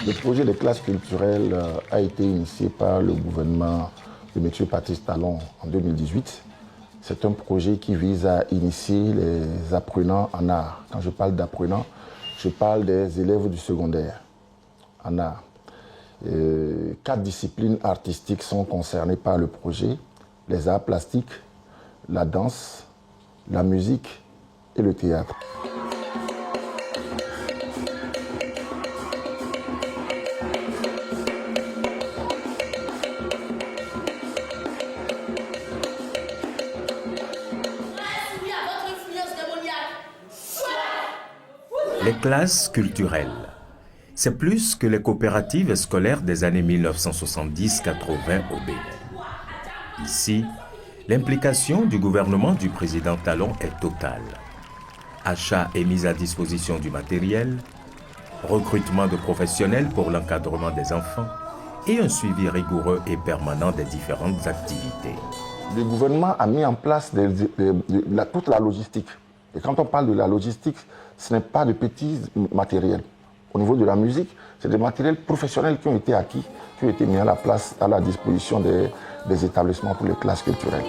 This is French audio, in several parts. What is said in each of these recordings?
Le projet des classes culturelles a été initié par le gouvernement de M. Patrice Talon en 2018. C'est un projet qui vise à initier les apprenants en art. Quand je parle d'apprenants, je parle des élèves du secondaire en art. 4 disciplines artistiques sont concernées par le projet: les arts plastiques, la danse, la musique et le théâtre. Les classes culturelles, c'est plus que les coopératives scolaires des années 1970-80 au Bénin. Ici, l'implication du gouvernement du président Talon est totale. Achat et mise à disposition du matériel, recrutement de professionnels pour l'encadrement des enfants et un suivi rigoureux et permanent des différentes activités. Le gouvernement a mis en place toute la logistique. Et quand on parle de la logistique, ce n'est pas de petits matériels. Au niveau de la musique, c'est des matériels professionnels qui ont été acquis, qui ont été mis à la disposition des établissements pour les classes culturelles.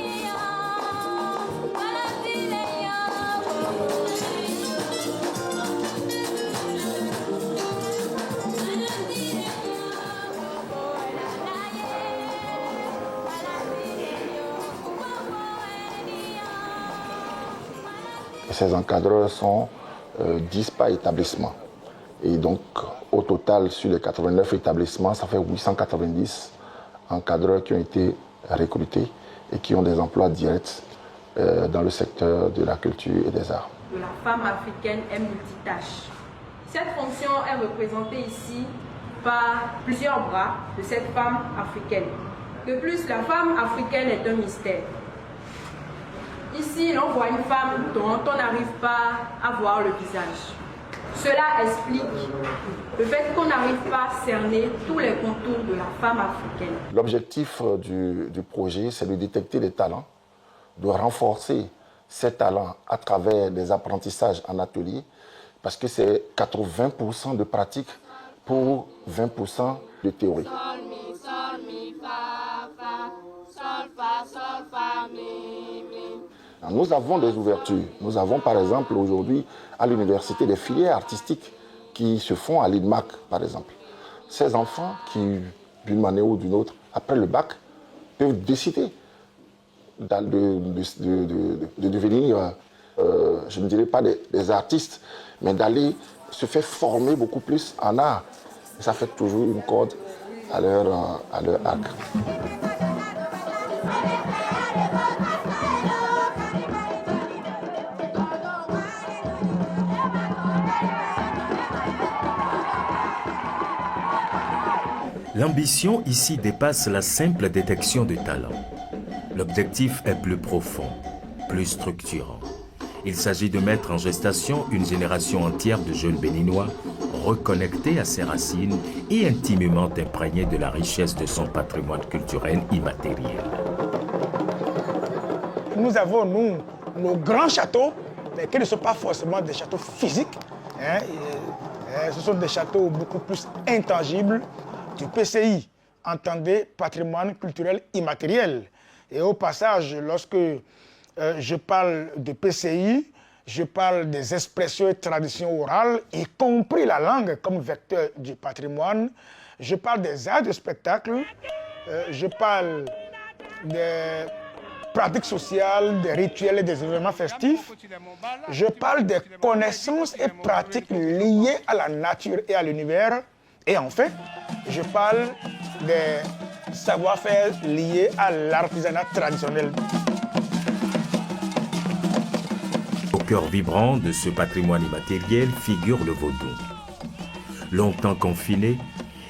Ces encadreurs sont 10 par établissement. Et donc, au total, sur les 89 établissements, ça fait 890 encadreurs qui ont été recrutés et qui ont des emplois directs dans le secteur de la culture et des arts. La femme africaine est multitâche. Cette fonction est représentée ici par plusieurs bras de cette femme africaine. De plus, la femme africaine est un mystère. Ici, l'on voit une femme dont on n'arrive pas à voir le visage. Cela explique le fait qu'on n'arrive pas à cerner tous les contours de la femme africaine. L'objectif du projet, c'est de détecter les talents, de renforcer ces talents à travers des apprentissages en atelier, parce que c'est 80% de pratique pour 20% de théorie. Sol, mi, fa, fa, sol, fa, mi, mi. Nous avons des ouvertures. Nous avons par exemple aujourd'hui à l'université des filières artistiques qui se font à l'INMAC par exemple. Ces enfants qui, d'une manière ou d'une autre, après le bac, peuvent décider de devenir, je ne dirais pas des artistes, mais d'aller se faire former beaucoup plus en art. Et ça fait toujours une corde à leur arc. L'ambition ici dépasse la simple détection de talent. L'objectif est plus profond, plus structurant. Il s'agit de mettre en gestation une génération entière de jeunes béninois reconnectés à ses racines et intimement imprégnés de la richesse de son patrimoine culturel immatériel. Nous avons, nous, nos grands châteaux, mais qui ne sont pas forcément des châteaux physiques. Ce sont des châteaux beaucoup plus intangibles du PCI, entendez patrimoine culturel immatériel. Et au passage, lorsque je parle de PCI, je parle des expressions et traditions orales, y compris la langue comme vecteur du patrimoine. Je parle des arts de spectacle, je parle des pratiques sociales, des rituels et des événements festifs. Je parle des connaissances et pratiques liées à la nature et à l'univers. Et enfin, je parle des savoir-faire liés à l'artisanat traditionnel. Au cœur vibrant de ce patrimoine immatériel figure le vaudou. Longtemps confiné,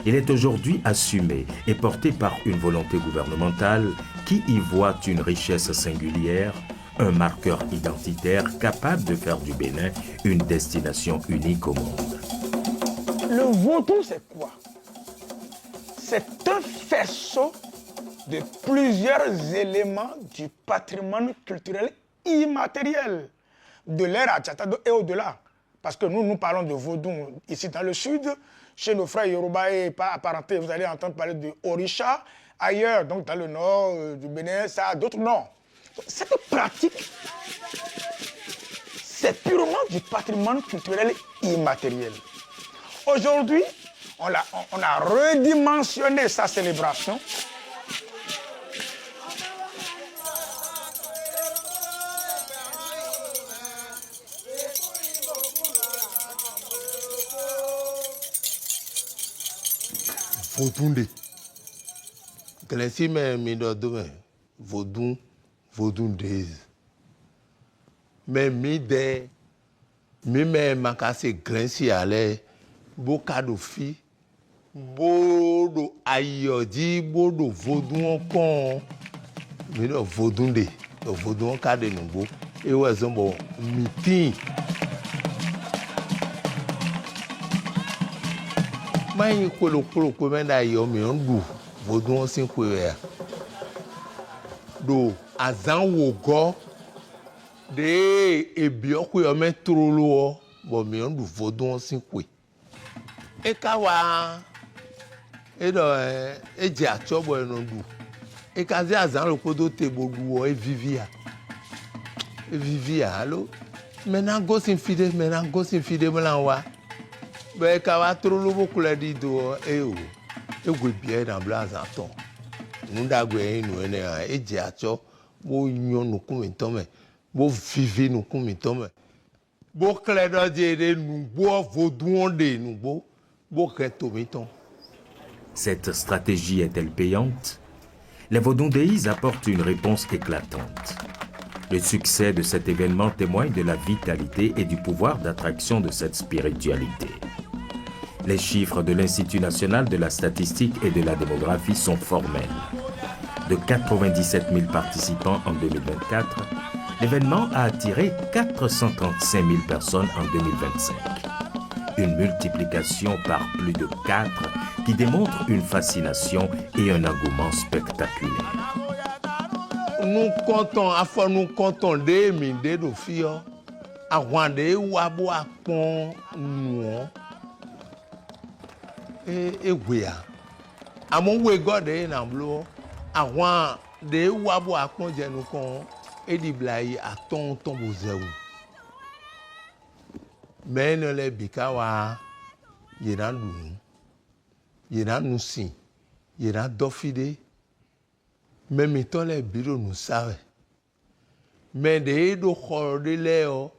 il est aujourd'hui assumé et porté par une volonté gouvernementale qui y voit une richesse singulière, un marqueur identitaire capable de faire du Bénin une destination unique au monde. Le vaudou, c'est quoi? C'est un faisceau de plusieurs éléments du patrimoine culturel immatériel de l'ère Adjata et au-delà. parce que nous parlons de vaudou ici dans le sud. Chez nos frères Yoruba et pas apparentés, vous allez entendre parler de Orisha. Ailleurs, donc dans le nord du Bénin, ça a d'autres noms. Cette pratique, c'est purement du patrimoine culturel immatériel. Aujourd'hui, on a redimensionné sa célébration. Vodunde. Klesi me mi do do me vodunde. Me mi de mi me makase klesi ale bo kado fi bodo ayoji bodo vodun kon mi do vodunde do vodun kade nugbo e wo zombo meeting. Mai kolo menda yo mi ndu vodun sin kwe ya do azan wo go de ebi okwe o me trolo bo mi ndu vodun sin kwe e ka wa e do e je achobo eno ndu e ka zi azan lo kodo te bodu o e vivia allo mena go sin fide mlan wa be ka wa trolo boku le di do e o e gwe bie na blaza ton nunda gwe inu ene a e je acho bo nyon nu kun tome bo vivi nu kun tome bo kle do de nu bo vodun de nu bo keto miton. Cette stratégie est-elle payante? Les Vodundéis apportent une réponse éclatante. Le succès de cet événement témoigne de la vitalité et du pouvoir d'attraction de cette spiritualité. Les chiffres de l'Institut national de la statistique et de la démographie sont formels. De 97 000 participants en 2024, l'événement a attiré 435 000 personnes en 2025. Une multiplication par plus de 4 qui démontre une fascination et un engouement spectaculaire. Nous comptons des mines de filles. À Rwanda, Wabo a pon nous. Et oui, à mon way God est en bleu. À Rwanda, Wabo a pon Janukon et di blaye à ton bozeu. Mais ne les bikawa yenan nous si yenan dofide. Mais mettons les bureaux nous savent. Mais des deux corps de l'air,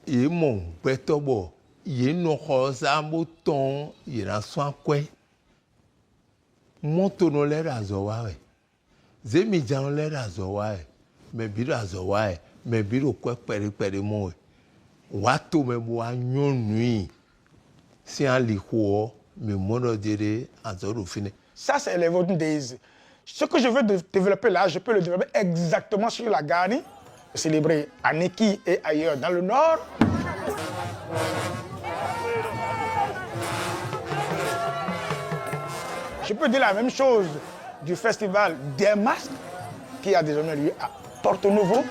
ils m'ont pétobo. Ils n'ont pas un ton, ils n'ont soin quoi. Monton l'air à Zowae. Zemijan l'air à Zowae. Mais bureau à Zowae. Mais bureau quoi péré moi. Wato me boa nyon nuit. Si un liquor, me mono dire à Zorofine. Ça, c'est les Vodun Days. Ce que je veux développer là, je peux le développer exactement sur la Gani, célébrée à Neki et ailleurs dans le nord. Je peux dire la même chose du festival des masques qui a désormais lieu à Porto Novo.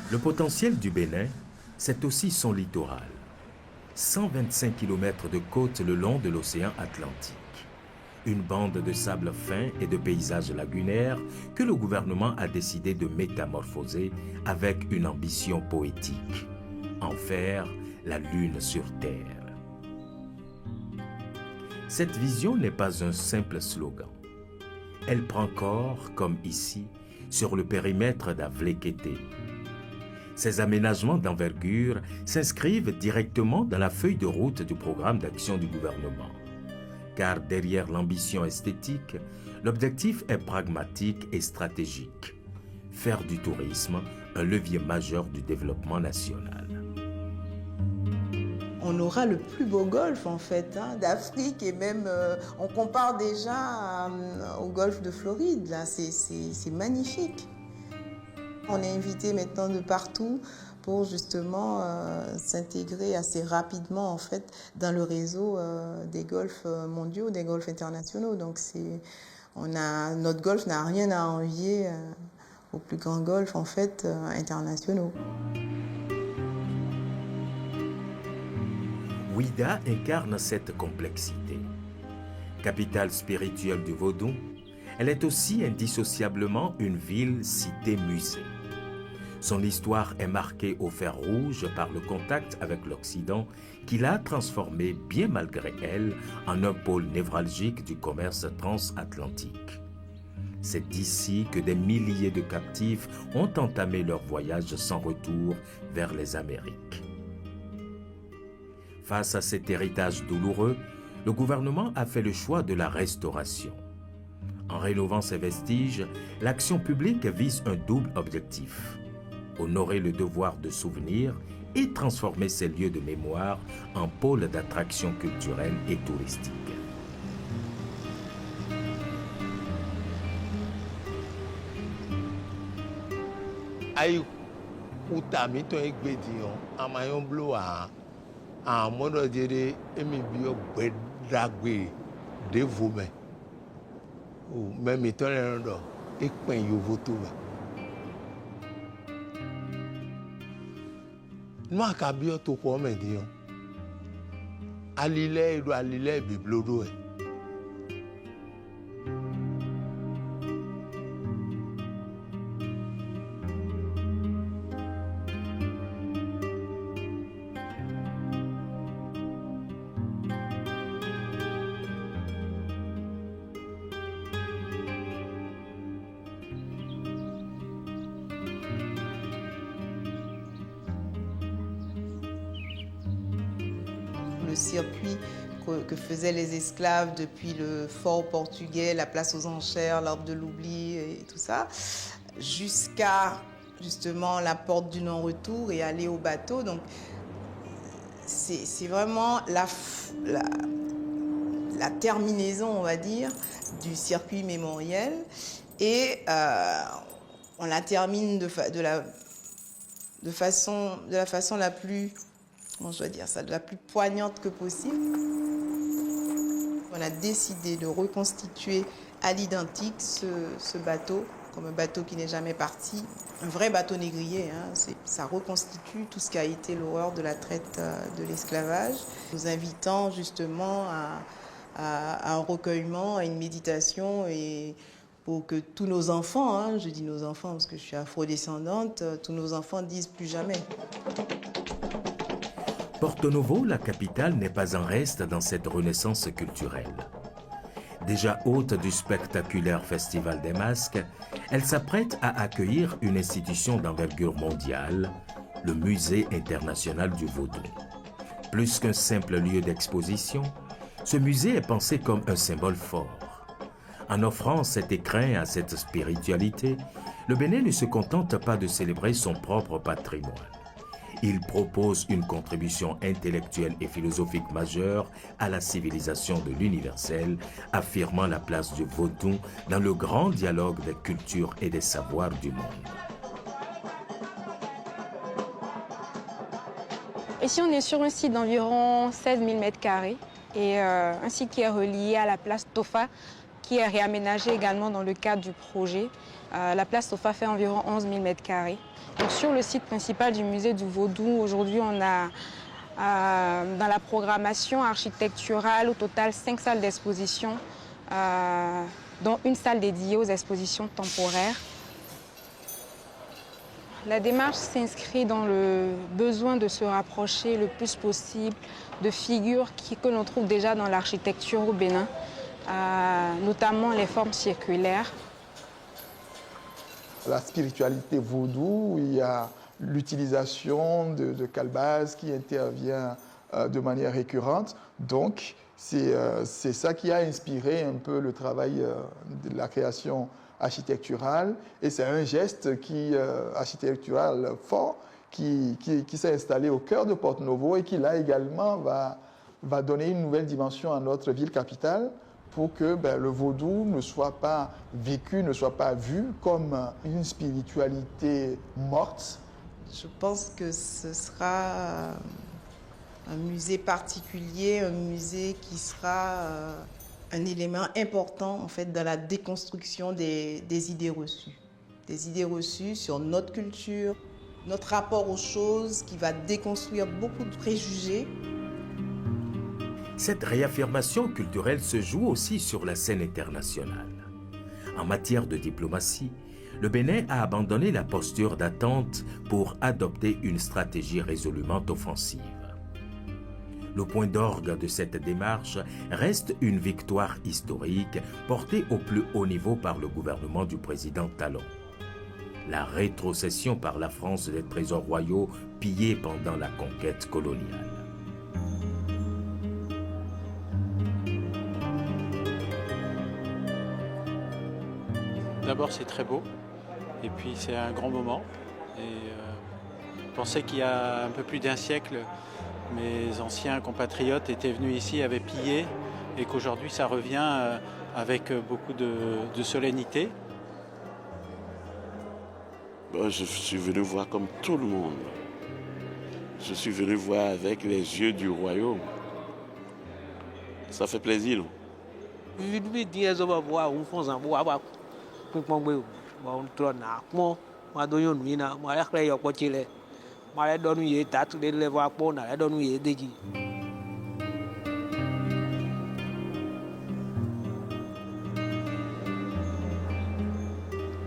Le potentiel du Bénin, c'est aussi son littoral. 125 km de côte le long de l'océan Atlantique. Une bande de sable fin et de paysages lagunaires que le gouvernement a décidé de métamorphoser avec une ambition poétique. En faire la lune sur terre. Cette vision n'est pas un simple slogan. Elle prend corps, comme ici, sur le périmètre d'Avlekete. Ces aménagements d'envergure s'inscrivent directement dans la feuille de route du programme d'action du gouvernement. Car derrière l'ambition esthétique, l'objectif est pragmatique et stratégique. faire du tourisme un levier majeur du développement national. On aura le plus beau golfe en fait d'Afrique et même on compare déjà au golfe de Floride. Là, c'est magnifique. On est invité maintenant de partout pour justement s'intégrer assez rapidement en fait dans le réseau des golfs mondiaux, des golfs internationaux. Donc notre golfe n'a rien à envier aux plus grands golfs en fait internationaux. Ouidah incarne cette complexité. Capitale spirituelle du vaudou, elle est aussi indissociablement une ville-cité-musée. Son histoire est marquée au fer rouge par le contact avec l'Occident qui l'a transformée, bien malgré elle, en un pôle névralgique du commerce transatlantique. C'est d'ici que des milliers de captifs ont entamé leur voyage sans retour vers les Amériques. Face à cet héritage douloureux, le gouvernement a fait le choix de la restauration. En rénovant ces vestiges, l'action publique vise un double objectif: honorer le devoir de souvenir et transformer ces lieux de mémoire en pôles d'attraction culturelle et touristique. Aïe, utami to egbedion, amayon bloa, a mono jere emi bio bedagbe de vome. Ou même ton endo, ekpen yo voto. Nwa ka bio to ko me dion. Alile biblodo e. Le circuit que faisaient les esclaves depuis le fort portugais, la place aux enchères, l'arbre de l'oubli et tout ça, jusqu'à justement la porte du non-retour et aller au bateau. Donc c'est vraiment la terminaison, on va dire, du circuit mémoriel. Et on la termine de la façon la plus, comment je dois dire ça, de la plus poignante que possible. On a décidé de reconstituer à l'identique ce bateau, comme un bateau qui n'est jamais parti, un vrai bateau négrier. Ça reconstitue tout ce qui a été l'horreur de la traite de l'esclavage, nous invitant justement à un recueillement, à une méditation, et pour que tous nos enfants, je dis nos enfants parce que je suis afrodescendante, tous nos enfants disent plus jamais. Porto Novo, la capitale, n'est pas en reste dans cette renaissance culturelle. Déjà hôte du spectaculaire Festival des Masques, elle s'apprête à accueillir une institution d'envergure mondiale, le Musée international du vaudou. Plus qu'un simple lieu d'exposition, ce musée est pensé comme un symbole fort. En offrant cet écrin à cette spiritualité, le Bénin ne se contente pas de célébrer son propre patrimoine. Il propose une contribution intellectuelle et philosophique majeure à la civilisation de l'universel, affirmant la place du vaudou dans le grand dialogue des cultures et des savoirs du monde. Ici, on est sur un site d'environ 16 000 m² et un site qui est relié à la place Tofa, qui est réaménagée également dans le cadre du projet. La place Tofa fait environ 11 000 m². Donc, sur le site principal du musée du Vaudou, aujourd'hui, on a dans la programmation architecturale au total 5 salles d'exposition, dont une salle dédiée aux expositions temporaires. La démarche s'inscrit dans le besoin de se rapprocher le plus possible de figures que l'on trouve déjà dans l'architecture au Bénin, notamment les formes circulaires. La spiritualité vaudou, il y a l'utilisation de calebasses qui intervient de manière récurrente. Donc, C'est ça qui a inspiré un peu le travail de la création architecturale. Et c'est un geste architectural fort qui s'est installé au cœur de Porto-Novo et qui, là également, va donner une nouvelle dimension à notre ville capitale pour que le vaudou ne soit pas vécu, ne soit pas vu comme une spiritualité morte. Je pense que ce sera un musée particulier, un musée qui sera un élément important en fait dans la déconstruction des idées reçues. Des idées reçues sur notre culture, notre rapport aux choses, qui va déconstruire beaucoup de préjugés. Cette réaffirmation culturelle se joue aussi sur la scène internationale. En matière de diplomatie, le Bénin a abandonné la posture d'attente pour adopter une stratégie résolument offensive. Le point d'orgue de cette démarche reste une victoire historique portée au plus haut niveau par le gouvernement du président Talon. La rétrocession par la France des trésors royaux pillés pendant la conquête coloniale. D'abord, c'est très beau, et puis c'est un grand moment. Et penser qu'il y a un peu plus d'un siècle, mes anciens compatriotes étaient venus ici, avaient pillé, et qu'aujourd'hui ça revient avec beaucoup de solennité. Je suis venu voir comme tout le monde. Je suis venu voir avec les yeux du royaume. Ça fait plaisir, non?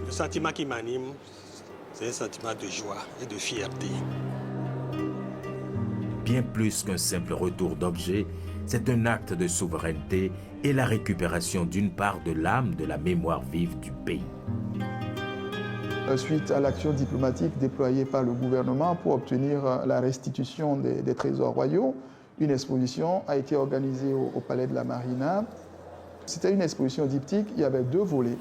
Le sentiment qui m'anime, c'est un sentiment de joie et de fierté. Bien plus qu'un simple retour d'objet, c'est un acte de souveraineté et la récupération d'une part de l'âme de la mémoire vive du pays. Suite à l'action diplomatique déployée par le gouvernement pour obtenir la restitution des trésors royaux, une exposition a été organisée au Palais de la Marina. C'était une exposition diptyque, il y avait 2 volets.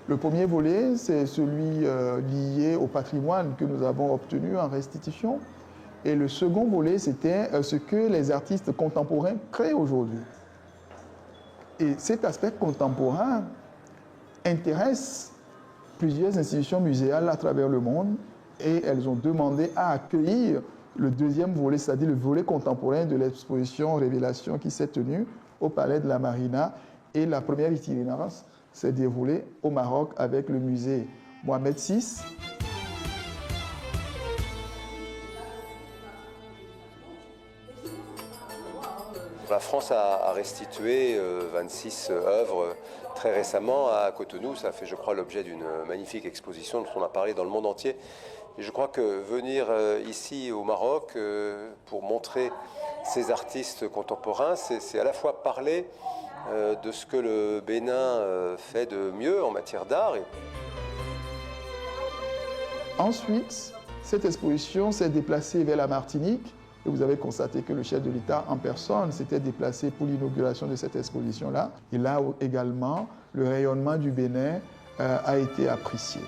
Le premier volet, c'est celui lié au patrimoine que nous avons obtenu en restitution. Et le second volet, c'était ce que les artistes contemporains créent aujourd'hui. Et cet aspect contemporain intéresse plusieurs institutions muséales à travers le monde et elles ont demandé à accueillir le deuxième volet, c'est-à-dire le volet contemporain de l'exposition Révélation qui s'est tenue au Palais de la Marina. Et la première itinérance s'est déroulée au Maroc avec le musée Mohamed VI. La France a restitué 26 œuvres très récemment à Cotonou. Ça fait, je crois, l'objet d'une magnifique exposition dont on a parlé dans le monde entier. Et je crois que venir ici au Maroc pour montrer ces artistes contemporains, c'est à la fois parler de ce que le Bénin fait de mieux en matière d'art. Ensuite, cette exposition s'est déplacée vers la Martinique. Et vous avez constaté que le chef de l'État en personne s'était déplacé pour l'inauguration de cette exposition-là. Et là également, le rayonnement du Bénin a été apprécié.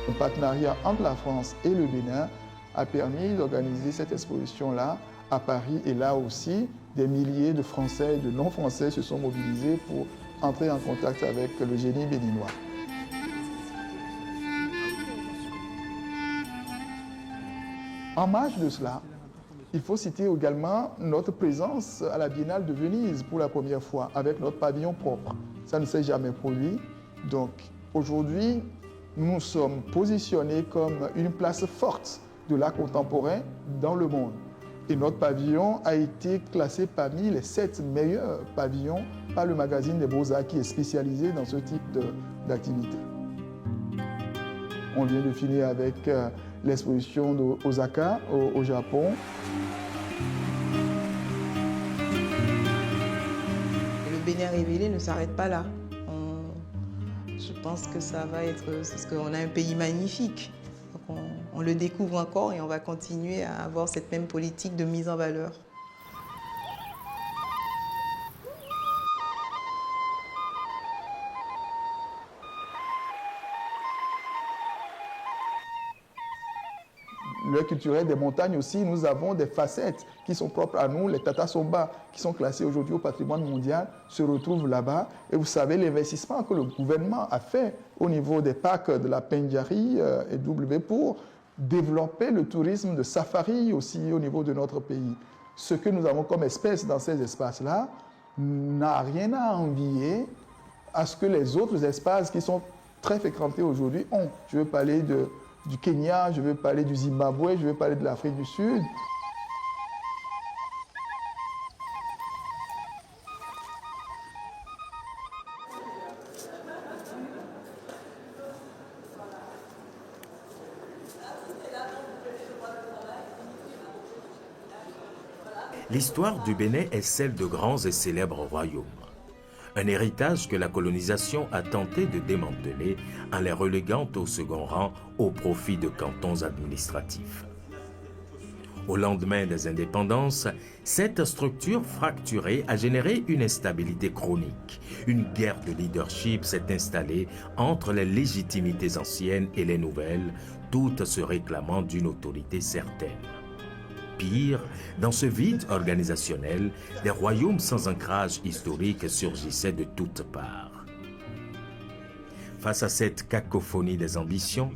Un partenariat entre la France et le Bénin a permis d'organiser cette exposition-là à Paris. Et là aussi, des milliers de Français et de non-Français se sont mobilisés pour entrer en contact avec le génie béninois. En marge de cela, il faut citer également notre présence à la Biennale de Venise pour la première fois avec notre pavillon propre. Ça ne s'est jamais produit. Donc aujourd'hui, nous sommes positionnés comme une place forte de l'art contemporain dans le monde. Et notre pavillon a été classé parmi les 7 meilleurs pavillons par le magazine des Beaux-Arts qui est spécialisé dans ce type d'activité. On vient de finir avec l'exposition d'Osaka au Japon. Le Bénin révélé ne s'arrête pas là. Je pense que ça va être... Parce qu'on a un pays magnifique. Donc on le découvre encore et on va continuer à avoir cette même politique de mise en valeur. Le culturel des montagnes aussi, nous avons des facettes qui sont propres à nous. Les Tata Somba, qui sont classés aujourd'hui au patrimoine mondial, se retrouvent là-bas. Et vous savez, l'investissement que le gouvernement a fait au niveau des parcs de la Pendjari et W pour développer le tourisme de safari aussi au niveau de notre pays. Ce que nous avons comme espèce dans ces espaces-là n'a rien à envier à ce que les autres espaces qui sont très fréquentés aujourd'hui ont. Je veux parler du Kenya, je veux parler du Zimbabwe, je veux parler de l'Afrique du Sud. L'histoire du Bénin est celle de grands et célèbres royaumes. Un héritage que la colonisation a tenté de démanteler en les reléguant au second rang au profit de cantons administratifs. Au lendemain des indépendances, cette structure fracturée a généré une instabilité chronique. Une guerre de leadership s'est installée entre les légitimités anciennes et les nouvelles, toutes se réclamant d'une autorité certaine. Pire, dans ce vide organisationnel, des royaumes sans ancrage historique surgissaient de toutes parts. Face à cette cacophonie des ambitions,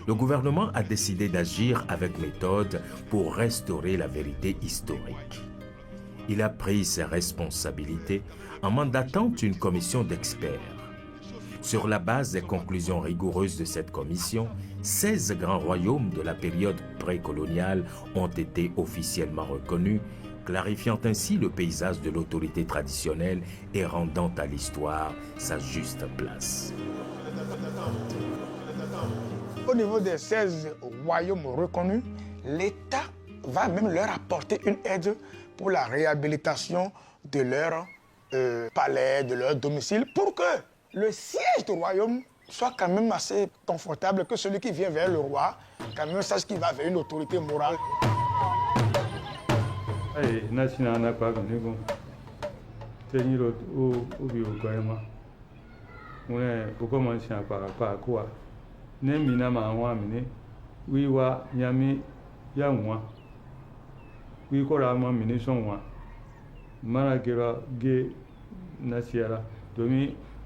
le gouvernement a décidé d'agir avec méthode pour restaurer la vérité historique. Il a pris ses responsabilités en mandatant une commission d'experts. Sur la base des conclusions rigoureuses de cette commission, 16 grands royaumes de la période précoloniale ont été officiellement reconnus, clarifiant ainsi le paysage de l'autorité traditionnelle et rendant à l'histoire sa juste place. Au niveau des 16 royaumes reconnus, l'État va même leur apporter une aide pour la réhabilitation de leur palais, de leur domicile, pour que le siège du royaume soit quand même assez confortable, que celui qui vient vers le roi, quand même sache qu'il va vers une autorité morale.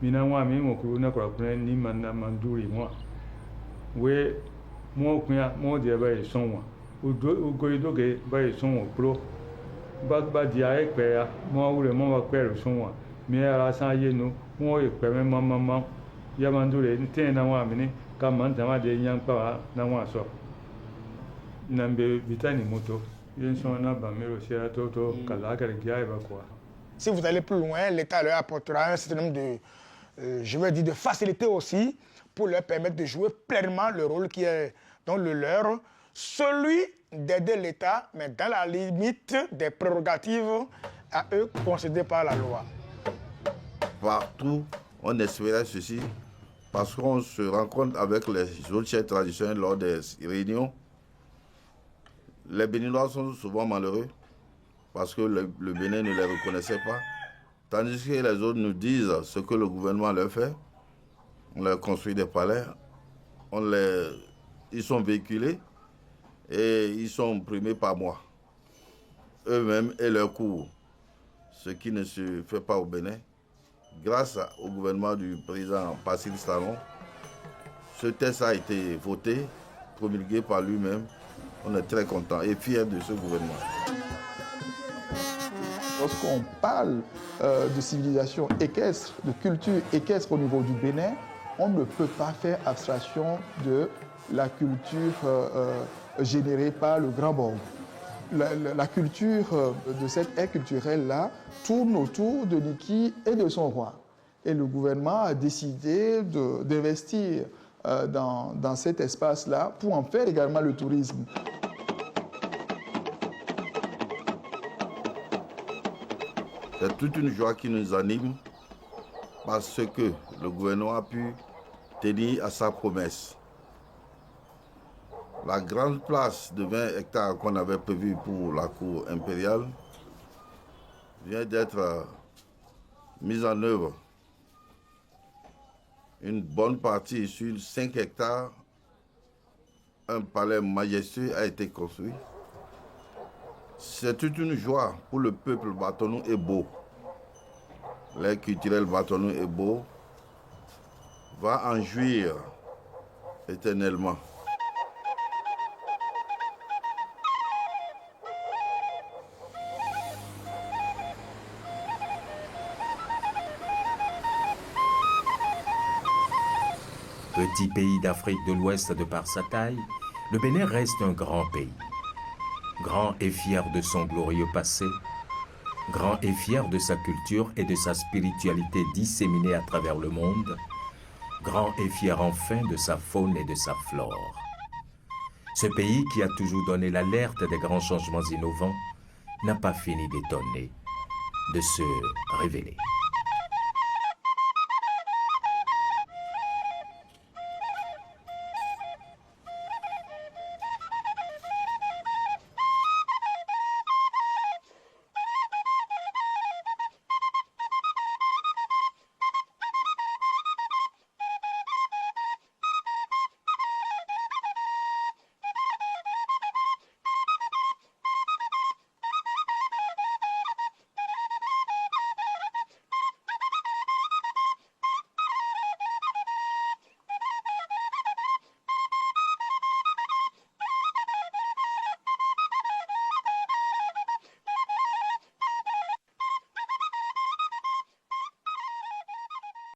Minawa mi ngokuru na kwa kuna ni manna manduri mo we mo kunya mo dia ba sonwa ugoido ge ba sonwa pro ba dia e pe ya mo wure mo ba kwero sonwa mi ara san ye no mo e pe me mama ya mandure nten na wa mi ni ka man ta ma de nyam pa na wa so nambe vitani moto yen son na ba mero sia toto kala ka gia e ba kwa. Si vous allez plus loin, l'État leur apportera un certain nombre de je veux dire de facilité aussi pour leur permettre de jouer pleinement le rôle qui est dans le leur, celui d'aider l'État, mais dans la limite des prérogatives à eux concédées par la loi. Partout, on espérait ceci parce qu'on se rencontre avec les autres chefs traditionnels lors des réunions. Les Béninois sont souvent malheureux parce que le Bénin ne les reconnaissait pas. Tandis que les autres nous disent ce que le gouvernement leur fait. On leur construit des palais, ils sont véhiculés et ils sont primés par moi. Eux-mêmes et leurs cours. Ce qui ne se fait pas au Bénin. Grâce au gouvernement du président Patrice Talon, ce texte a été voté, promulgué par lui-même. On est très contents et fiers de ce gouvernement. Lorsqu'on parle de civilisation équestre, de culture équestre au niveau du Bénin, on ne peut pas faire abstraction de la culture générée par le Grand Borgo. La culture de cette ère culturelle-là tourne autour de Niki et de son roi. Et le gouvernement a décidé d'investir dans cet espace-là pour en faire également le tourisme. C'est toute une joie qui nous anime parce que le gouvernement a pu tenir à sa promesse. La grande place de 20 hectares qu'on avait prévue pour la cour impériale vient d'être mise en œuvre. Une bonne partie sur 5 hectares, un palais majestueux a été construit. C'est toute une joie pour le peuple Batonou et Bo. L'air culturel Batonou et Bo va en jouir éternellement. Petit pays d'Afrique de l'Ouest de par sa taille, le Bénin reste un grand pays. Grand et fier de son glorieux passé, grand et fier de sa culture et de sa spiritualité disséminée à travers le monde, grand et fier enfin de sa faune et de sa flore. Ce pays qui a toujours donné l'alerte des grands changements innovants n'a pas fini d'étonner, de se révéler.